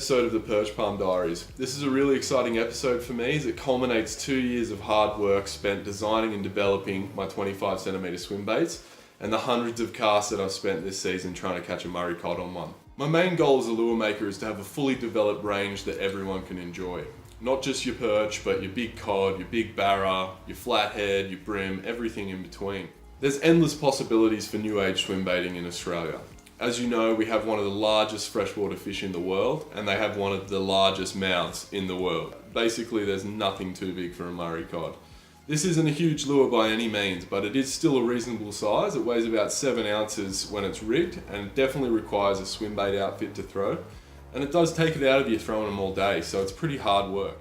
episode of the Perch Palm Diaries. This is a really exciting episode for me as it culminates 2 years of hard work spent designing and developing my 25cm swim baits and the hundreds of casts that I've spent this season trying to catch a Murray Cod on one. My main goal as a lure maker is to have a fully developed range that everyone can enjoy. Not just your perch, but your big cod, your big barra, your flathead, your brim, everything in between. There's endless possibilities for new age swim baiting in Australia. As you know, we have one of the largest freshwater fish in the world, and they have one of the largest mouths in the world. Basically, there's nothing too big for a Murray Cod. This isn't a huge lure by any means, but it is still a reasonable size. It weighs about 7 ounces when it's rigged, and it definitely requires a swim bait outfit to throw. And it does take it out of you throwing them all day, so it's pretty hard work.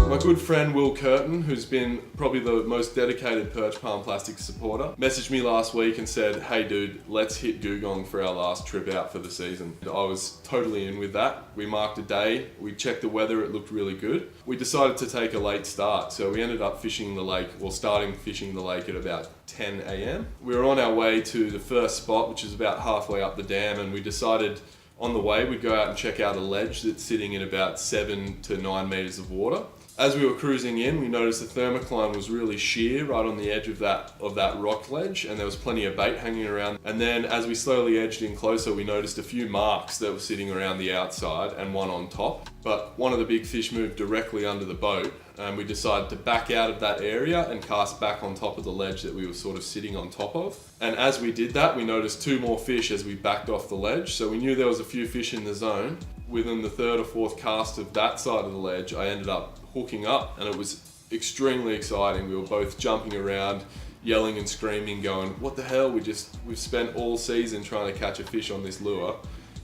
My good friend Will Curtin, who's been probably the most dedicated Perch Palm Plastics supporter, messaged me last week and said, "Hey dude, let's hit Googong for our last trip out for the season." I was totally in with that. We marked a day, we checked the weather, it looked really good. We decided to take a late start, so we ended up fishing the lake, starting fishing the lake at about 10 a.m. We were on our way to the first spot, which is about halfway up the dam, and we decided on the way we'd go out and check out a ledge that's sitting in about 7 to 9 meters of water. As we were cruising in, we noticed the thermocline was really sheer right on the edge of that rock ledge, and there was plenty of bait hanging around. And then as we slowly edged in closer, we noticed a few marks that were sitting around the outside and one on top. But one of the big fish moved directly under the boat, and we decided to back out of that area and cast back on top of the ledge that we were sort of sitting on top of. And as we did that, we noticed 2 more fish as we backed off the ledge, so we knew there was a few fish in the zone. Within the 3rd or 4th cast of that side of the ledge, I ended up hooking up, and it was extremely exciting. We were both jumping around, yelling and screaming, going, "What the hell? We've spent all season trying to catch a fish on this lure."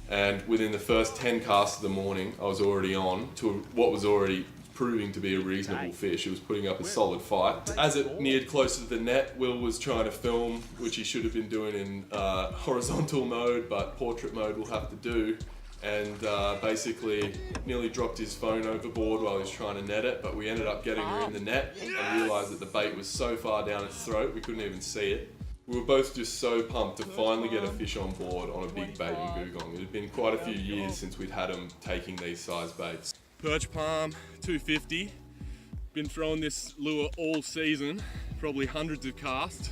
And within the first 10 casts of the morning, I was already on to what was already proving to be a reasonable fish. It was putting up a solid fight. As it neared closer to the net, Will was trying to film, which he should have been doing in horizontal mode, but portrait mode will have to do. And basically nearly dropped his phone overboard while he was trying to net it, but we ended up getting her in the net and realised that the bait was so far down its throat we couldn't even see it. We were both just so pumped to finally get a fish on board on a big bait in Googong. It had been quite a few years since we'd had them taking these size baits. Perch Palm 250, been throwing this lure all season, probably hundreds of casts,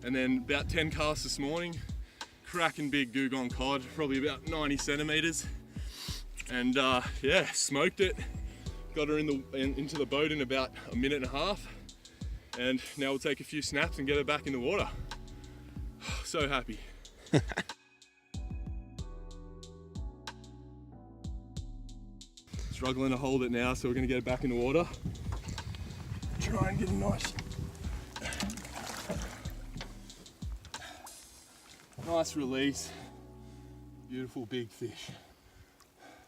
and then about 10 casts this morning. Cracking big Googong cod, probably about 90 centimeters, and yeah, smoked it. Got her into the boat in about a minute and a half, and now we'll take a few snaps and get her back in the water. So happy. Struggling to hold it now, so we're gonna get it back in the water. Try and get a nice release. Beautiful big fish.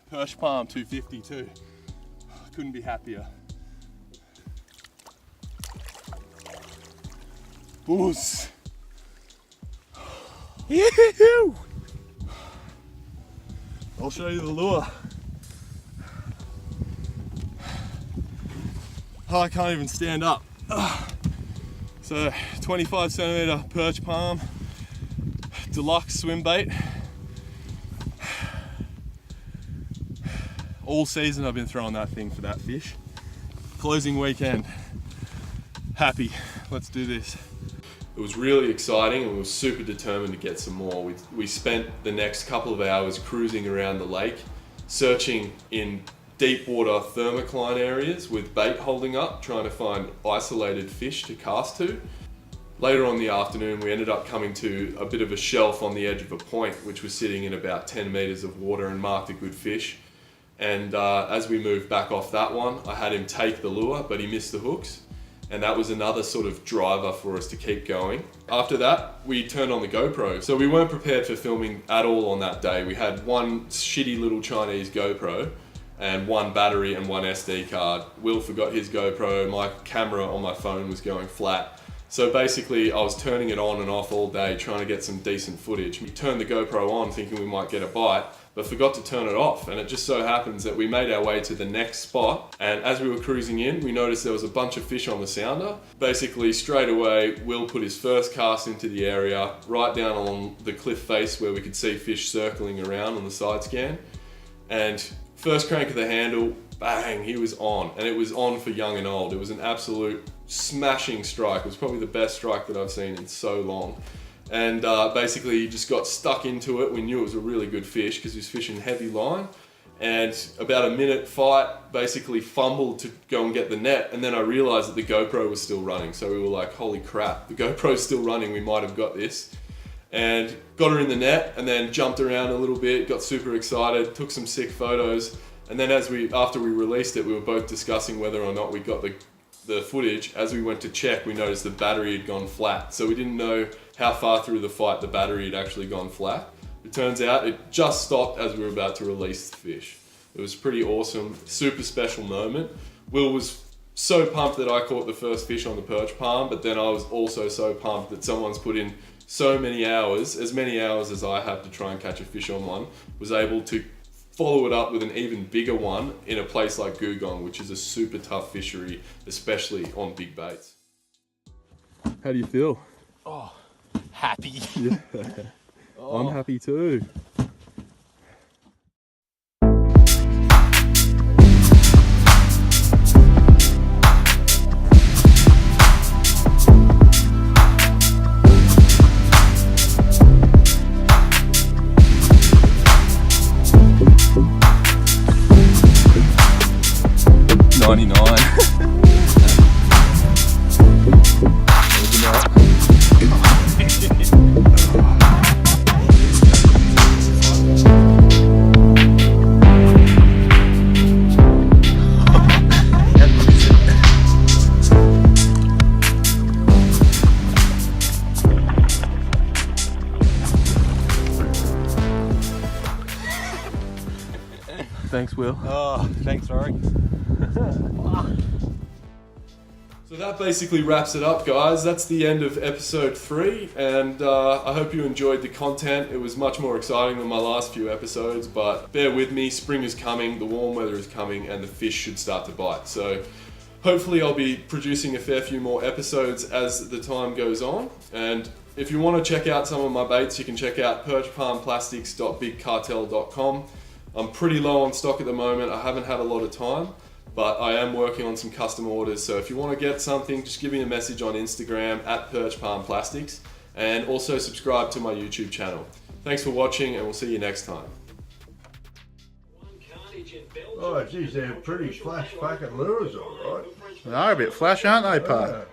Perch Palm 250 too. Couldn't be happier. Buzz. Yoo-hoo! I'll show you the lure. Oh, I can't even stand up. So 25cm Perch Palm Deluxe Swimbaits. All season I've been throwing that thing for that fish. Closing weekend. Happy. Let's do this. It was really exciting, and we were super determined to get some more. We spent the next couple of hours cruising around the lake, searching in deep water thermocline areas with bait holding up, trying to find isolated fish to cast to. Later on in the afternoon, we ended up coming to a bit of a shelf on the edge of a point, which was sitting in about 10 meters of water and marked a good fish. And as we moved back off that one, I had him take the lure, but he missed the hooks. And that was another sort of driver for us to keep going. After that, we turned on the GoPro. So we weren't prepared for filming at all on that day. We had one shitty little Chinese GoPro and one battery and one SD card. Will forgot his GoPro, my camera on my phone was going flat. So basically I was turning it on and off all day trying to get some decent footage. We turned the GoPro on thinking we might get a bite, but forgot to turn it off. And it just so happens that we made our way to the next spot, and as we were cruising in, we noticed there was a bunch of fish on the sounder. Basically, straight away, Will put his first cast into the area, right down along the cliff face where we could see fish circling around on the side scan. And first crank of the handle, bang, he was on. And it was on for young and old. It was an absolute smashing strike. It was probably the best strike that I've seen in so long. And basically he just got stuck into it. We knew it was a really good fish because he was fishing heavy line. And about a minute fight, basically fumbled to go and get the net. And then I realized that the GoPro was still running. So we were like, holy crap, the GoPro's still running, we might have got this. And got her in the net and then jumped around a little bit, got super excited, took some sick photos. And then after we released it, we were both discussing whether or not we got the footage. As we went to check, we noticed the battery had gone flat. So we didn't know how far through the fight the battery had actually gone flat. It turns out it just stopped as we were about to release the fish. It was pretty awesome, super special moment. Will was so pumped that I caught the first fish on the Perch Palm, but then I was also so pumped that someone's put in so many hours, as many hours as I have to try and catch a fish on one, was able to follow it up with an even bigger one in a place like Googong, which is a super tough fishery, especially on big baits. How do you feel? Oh, happy. Yeah. Oh. I'm happy too. Thanks, Will. Oh, thanks, Rory. So that basically wraps it up, guys. That's the end of episode 3, and I hope you enjoyed the content. It was much more exciting than my last few episodes, but bear with me, spring is coming, the warm weather is coming, and the fish should start to bite. So hopefully I'll be producing a fair few more episodes as the time goes on. And if you want to check out some of my baits, you can check out perchpalmplastics.bigcartel.com. I'm pretty low on stock at the moment. I haven't had a lot of time, but I am working on some custom orders. So if you want to get something, just give me a message on Instagram at Perch Palm Plastics, and also subscribe to my YouTube channel. Thanks for watching, and we'll see you next time. Oh geez, they're pretty flash packet lures, all right. They are a bit flash, aren't they, Pat? Yeah.